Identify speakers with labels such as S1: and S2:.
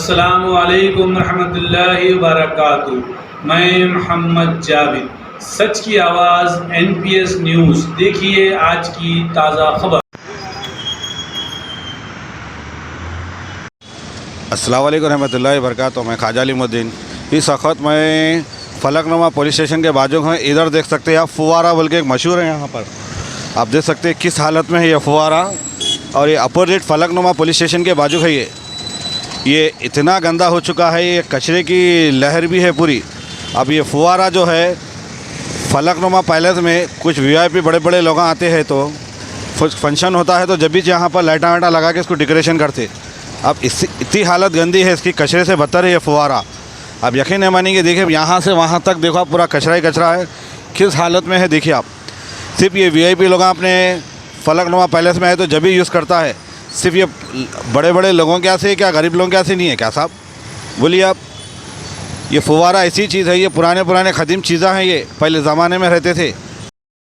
S1: अस्सलामु अलैकुम रहमतुल्लाहि व बरकातुहू। मैं मोहम्मद जावेद, सच की आवाज़ NPS न्यूज़। देखिए आज की ताज़ा खबर।
S2: अस्सलाम वालेकुम रहमतुल्लाहि व बरकातुहू। मैं ख्वाजा अलीमुद्दीन। इस वक्त मैं फलकनुमा पुलिस स्टेशन के बाजू हैं। इधर देख सकते हैं आप, फुवारा बोल के एक मशहूर है यहाँ पर। आप देख सकते हैं किस हालत में है ये फुवारा, और ये अपोजिट फलकनुमा पुलिस स्टेशन के बाजू है। ये इतना गंदा हो चुका है, ये कचरे की लहर भी है पूरी। अब ये फुवारा जो है फलकनुमा पैलेस में कुछ VIP बड़े बड़े लोग आते हैं, तो फंक्शन होता है तो जब भी यहाँ पर लाइटा वाइटा लगा के इसको डेकोरेशन करते। अब इतनी हालत गंदी है इसकी, कचरे से बदतर है ये फुवारा। अब यकीन नहीं मानेंगे, देखिए यहाँ से वहाँ तक देखो आप, पूरा कचरा ही कचरा है। किस हालत में है देखिए आप। सिर्फ ये VIP लोग अपने फलकनुमा पैलेस में आए तो जब भी यूज़ करता है। सिर्फ ये बड़े बड़े लोगों के यहाँ से, क्या गरीब लोगों के यहाँ से नहीं है क्या साहब? बोलिए आप। ये फुवारा ऐसी चीज़ है, ये पुराने खदीम चीज़ें हैं, ये पहले ज़माने में रहते थे।